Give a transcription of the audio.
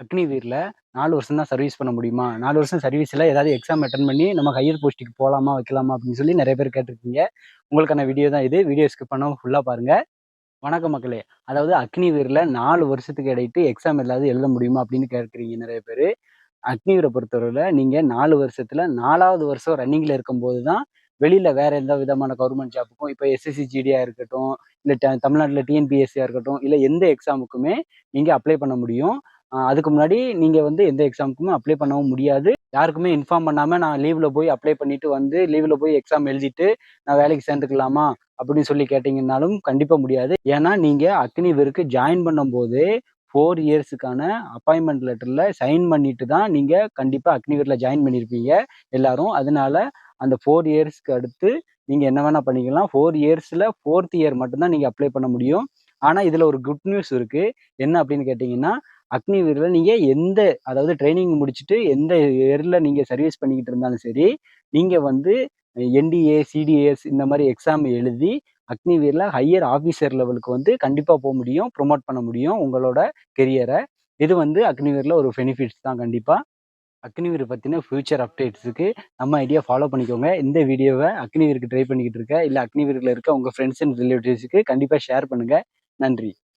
அக்னிவீர்ல 4 வருஷம் தான் சர்வீஸ் பண்ண முடியுமா? 4 வருஷம் சர்வீஸ்ல ஏதாவது எக்ஸாம் அட்டெண்ட் பண்ணி நம்ம ஹையர் போஸ்ட்டுக்கு போலாமா, வைக்கலாமா அப்படின்னு சொல்லி நெறைய பேர் கேட்டிருக்கீங்க. உங்களுக்கான வீடியோ தான் இது. வீடியோ ஸ்கிப் பண்ணாம ஃபுல்லா பாருங்க. வணக்கம் மக்களே. அதாவது அக்னிவீர்ல 4 வருஷத்துக்கு இடையிட்டு எக்ஸாம் ஏதாவது எழுத முடியுமா அப்படின்னு கேட்கிறீங்க நெறைய பேரு. அக்னிவீர பொறுத்தவரையில நீங்க 4 வருஷத்துல 4வது வருஷம் ரன்னிங்ல இருக்கும்போது தான் வெளியில வேற எந்த விதமான கவர்மெண்ட் ஜாப்புக்கும் இப்ப எஸ்எஸ்சி ஜிடியா இருக்கட்டும், இல்ல தமிழ்நாட்டுல டிஎன்பிஎஸ்சியா இருக்கட்டும், இல்ல எந்த எக்ஸாமுக்குமே நீங்க அப்ளை பண்ண முடியும். அதுக்கு முன்னாடி நீங்க வந்து எந்த எக்ஸாமுக்குமே அப்ளை பண்ணவும் முடியாது. யாருக்குமே இன்ஃபார்ம் பண்ணாம நான் லீவ்ல போய் அப்ளை பண்ணிட்டு வந்து லீவ்ல போய் எக்ஸாம் எழுதிட்டு நான் வேலைக்கு சேர்ந்துக்கலாமா அப்படின்னு சொல்லி கேட்டீங்கன்னாலும் கண்டிப்பா முடியாது. ஏன்னா நீங்க அக்னிவீருக்கு ஜாயின் பண்ணும்போது 4 இயர்ஸுக்கான அப்பாயின்மெண்ட் லெட்டர்ல சைன் பண்ணிட்டு தான் நீங்க கண்டிப்பா அக்னிவீர்ல ஜாயின் பண்ணியிருப்பீங்க எல்லாரும். அதனால அந்த 4 இயர்ஸ்க்கு அடுத்து நீங்க என்ன வேணா பண்ணிக்கலாம். 4 இயர்ஸ்ல 4த் இயர் மட்டும் தான் நீங்க அப்ளை பண்ண முடியும். ஆனா இதுல ஒரு குட் நியூஸ் இருக்கு. என்ன அப்படின்னு கேட்டீங்கன்னா, அக்னிவீர்ல நீங்க அதாவது ட்ரைனிங் முடிச்சுட்டு எந்த இயர்ல நீங்க சர்வீஸ் பண்ணிக்கிட்டு இருந்தாலும் சரி, நீங்க வந்து என்டிஏ, சிடிஎஸ் இந்த மாதிரி எக்ஸாம் எழுதி அக்னிவீர்ல ஹையர் ஆஃபீஸர் லெவலுக்கு வந்து கண்டிப்பா போ முடியும். ப்ரொமோட் பண்ண முடியும் உங்களோட கெரியர. இது வந்து அக்னிவீர்ல ஒரு பெனிஃபிட்ஸ் தான் கண்டிப்பா. அக்னிவீர் பத்தின ஃபியூச்சர் அப்டேட்ஸுக்கு நம்ம ஐடியா ஃபாலோ பண்ணிக்கோங்க. இந்த வீடியோவ அக்னிவீருக்கு ட்ரை பண்ணிக்கிட்டு இருக்க, இல்ல அக்னிவீர்ல இருக்க உங்க ஃப்ரெண்ட்ஸ் அண்ட் ரிலேட்டிவ்ஸ்க்கு கண்டிப்பா ஷேர் பண்ணுங்க. நன்றி.